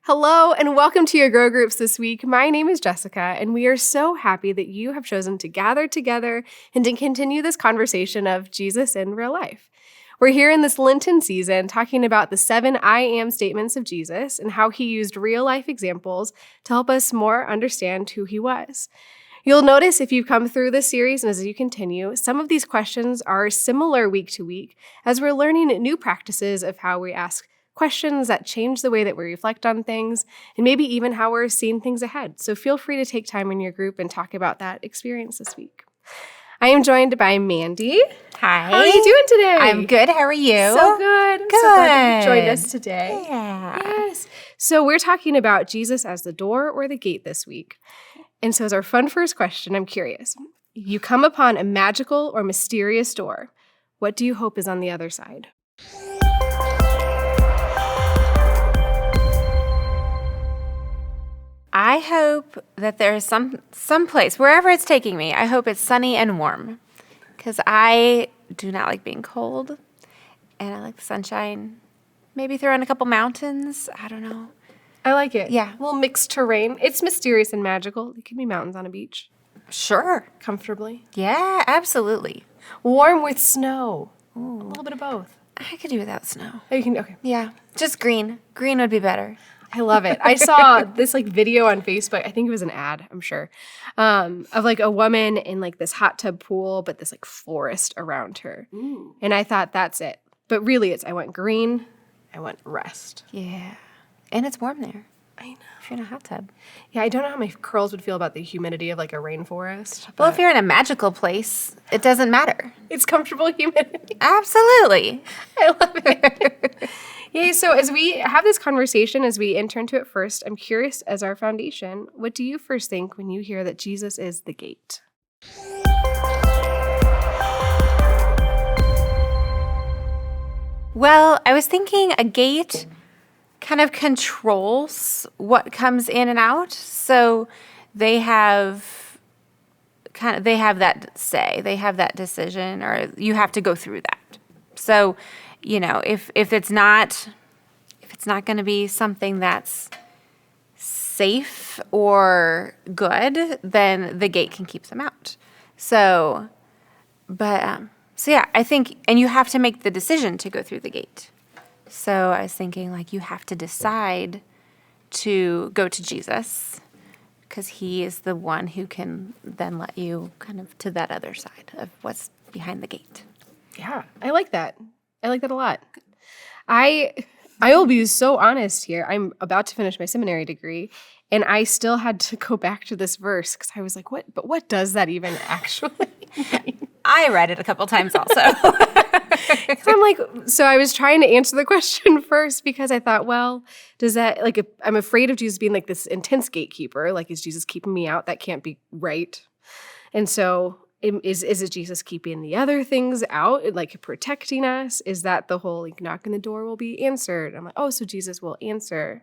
Hello, and welcome to your Grow Groups this week. My name is Jessica, and we are so happy that you have chosen to gather together and to continue this conversation of Jesus in real life. We're here in this Lenten season talking about the 7 I am statements of Jesus and how he used real life examples to help us more understand who he was. You'll notice if you've come through this series and as you continue, some of these questions are similar week to week as we're learning new practices of how we ask questions that change the way that we reflect on things, and maybe even how we're seeing things ahead. So feel free to take time in your group and talk about that experience this week. I am joined by Mandy. Hi. How are you doing today? I'm good. How are you? So good. I'm so glad that you joined us today. Yeah. Yes. So we're talking about Jesus as the door or the gate this week. And so as our fun first question, I'm curious. You come upon a magical or mysterious door. What do you hope is on the other side? I hope that there's some place, wherever it's taking me, I hope it's sunny and warm. Because I do not like being cold. And I like the sunshine. Maybe throw in a couple mountains. I don't know. I like it. Yeah. A little mixed terrain. It's mysterious and magical. It can be mountains on a beach. Sure. Comfortably. Yeah, absolutely. Warm with snow. Ooh. A little bit of both. I could do without snow. Oh, you can, okay. Yeah. Just green. Green would be better. I love it. I saw this video on Facebook. I think it was an ad, I'm sure, of a woman in this hot tub pool, but this forest around her. Ooh. And I thought that's it. But really I went green. I went rest. Yeah. And it's warm there. I know. If you're in a hot tub. Yeah, I don't know how my curls would feel about the humidity of a rainforest. Well, if you're in a magical place, it doesn't matter. It's comfortable humidity. Absolutely. I love it. Yay, so as we have this conversation, as we enter into it first, I'm curious as our foundation, what do you first think when you hear that Jesus is the gate? Well, I was thinking a gate kind of controls what comes in and out. So they have that say, they have that decision, or you have to go through that. So, if it's not going to be something that's safe or good, then the gate can keep them out. So yeah, I think, and you have to make the decision to go through the gate. So I was thinking you have to decide to go to Jesus because he is the one who can then let you kind of to that other side of what's behind the gate. Yeah, I like that. I like that a lot. I will be so honest here. I'm about to finish my seminary degree, and I still had to go back to this verse because I was like, what? But what does that even actually mean? I read it a couple times also. So I was trying to answer the question first because I thought, well, does that, I'm afraid of Jesus being this intense gatekeeper. Is Jesus keeping me out? That can't be right. And so is it Jesus keeping the other things out, protecting us? Is that the whole, knock on the door will be answered? I'm like, oh, so Jesus will answer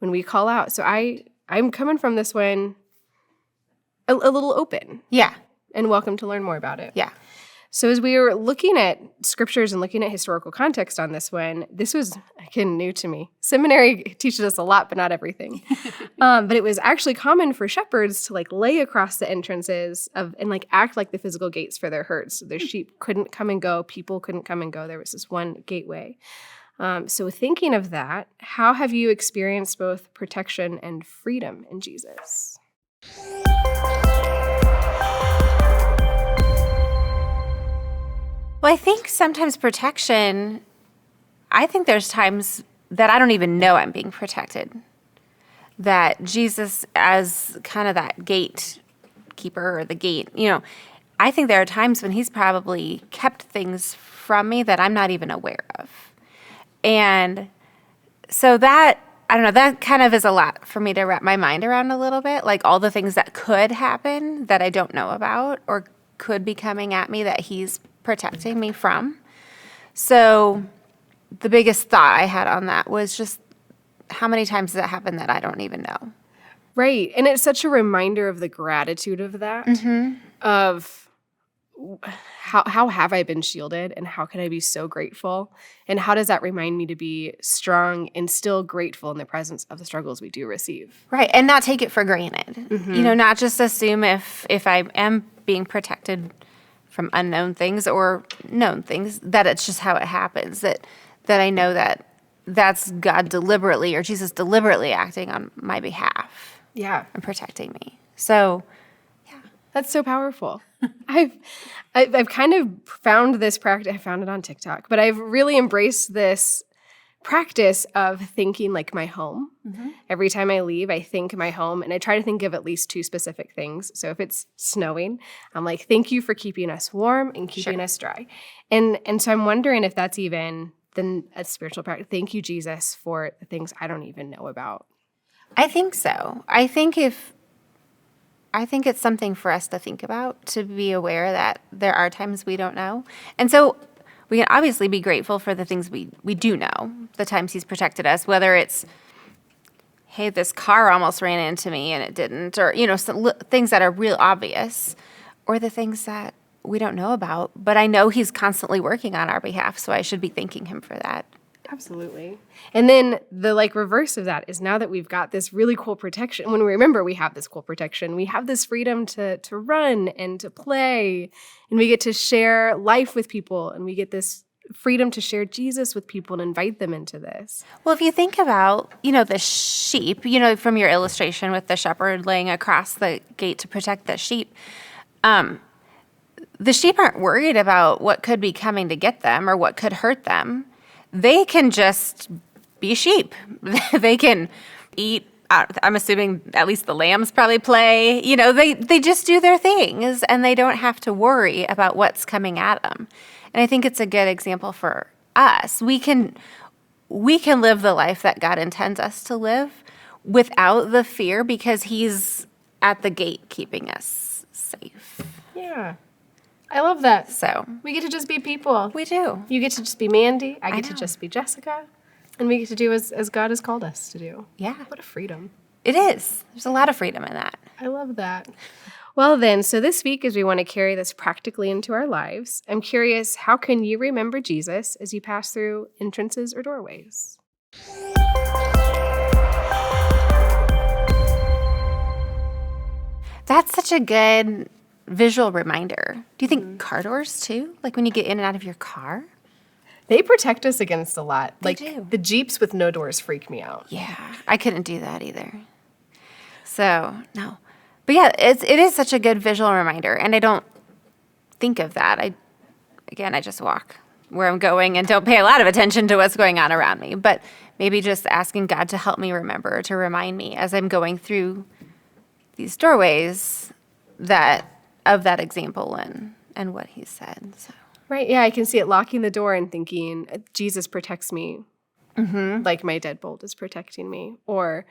when we call out. So I'm coming from this one a little open. Yeah. And welcome to learn more about it. Yeah. So as we were looking at scriptures and looking at historical context on this one, this was, again, new to me. Seminary teaches us a lot, but not everything. But it was actually common for shepherds to lay across the entrances and act like the physical gates for their herds. So their sheep couldn't come and go. People couldn't come and go. There was this one gateway. So thinking of that, how have you experienced both protection and freedom in Jesus? Well, I think sometimes protection, I think there's times that I don't even know I'm being protected. That Jesus, as kind of that gatekeeper or the gate, I think there are times when he's probably kept things from me that I'm not even aware of. And so that, I don't know, that kind of is a lot for me to wrap my mind around a little bit, all the things that could happen that I don't know about or could be coming at me that he's protecting me from. So the biggest thought I had on that was just how many times does that happen that I don't even know? Right. And it's such a reminder of the gratitude of that, of how have I been shielded, and how can I be so grateful? And how does that remind me to be strong and still grateful in the presence of the struggles we do receive? Right, and not take it for granted. Not just assume if I am being protected from unknown things or known things, that it's just how it happens, that I know that that's God deliberately or Jesus deliberately acting on my behalf Yeah. and protecting me. So, That's so powerful. I've kind of found this practice. I found it on TikTok, but I've really embraced this practice of thinking like my home. Every time I leave, I think my home, and I try to think of at least 2 specific things. So if it's snowing, I'm like, thank you for keeping us warm and keeping us dry. And so I'm wondering if that's even then a spiritual practice. Thank you, Jesus, for the things I don't even know about. I think so. I think it's something for us to think about, to be aware that there are times we don't know. And so we can obviously be grateful for the things we do know, the times he's protected us, whether it's, hey, this car almost ran into me and it didn't, or, some things that are real obvious, or the things that we don't know about. But I know he's constantly working on our behalf, so I should be thanking him for that. Absolutely. And then the reverse of that is, now that we've got this really cool protection, when we remember we have this cool protection, we have this freedom to run and to play, and we get to share life with people, and we get this freedom to share Jesus with people and invite them into this. Well, if you think about, the sheep, from your illustration with the shepherd laying across the gate to protect the sheep aren't worried about what could be coming to get them or what could hurt them. They can just be sheep. They can eat. I'm assuming at least the lambs probably play. They just do their things, and they don't have to worry about what's coming at them. And I think it's a good example for us. We can live the life that God intends us to live without the fear, because he's at the gate keeping us safe. Yeah. I love that. So We get to just be people. we do. You get to just be Mandy. I get to know. just be Jessica. And we get to do as God has called us to do. Yeah, What a freedom. it is. There's a lot of freedom in that. I love that. Well then, so this week, as we want to carry this practically into our lives, I'm curious, how can you remember Jesus as you pass through entrances or doorways? That's such a good visual reminder. Do you think car doors too? Like when you get in and out of your car? They protect us against a lot. They do. The Jeeps with no doors freak me out. Yeah, I couldn't do that either. So, no. But yeah, it is such a good visual reminder, and I don't think of that. I just walk where I'm going and don't pay a lot of attention to what's going on around me. But maybe just asking God to help me remember, to remind me as I'm going through these doorways of that example and what he said. So. Right, yeah, I can see it locking the door and thinking, Jesus protects me like my deadbolt is protecting me. Or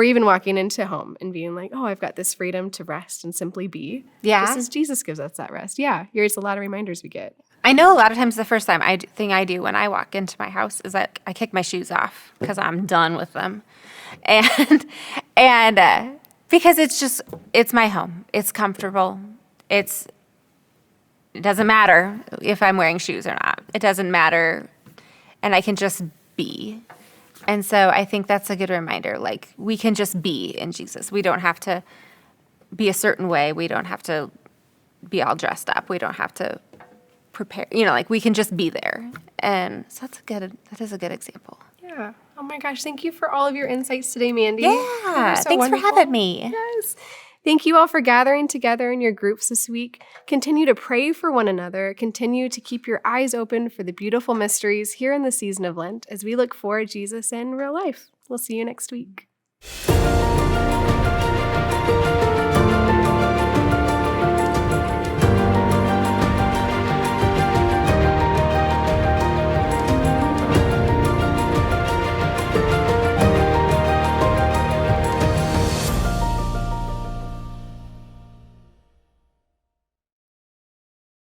even walking into home and being like, oh, I've got this freedom to rest and simply be. Yeah. Just as Jesus gives us that rest. Yeah, here's a lot of reminders we get. I know a lot of times the first thing I do when I walk into my house is that I kick my shoes off because I'm done with them. And because it's my home. It's comfortable. It doesn't matter if I'm wearing shoes or not. It doesn't matter. And I can just be. And so I think that's a good reminder. Like, we can just be in Jesus. We don't have to be a certain way. We don't have to be all dressed up. We don't have to prepare. We can just be there. And so that is a good example. Yeah. Oh my gosh, thank you for all of your insights today, Mandy. Yeah. So Thanks wonderful. for having me. Yes. Thank you all for gathering together in your groups this week. Continue to pray for one another. Continue to keep your eyes open for the beautiful mysteries here in the season of Lent as we look for Jesus in real life. We'll see you next week.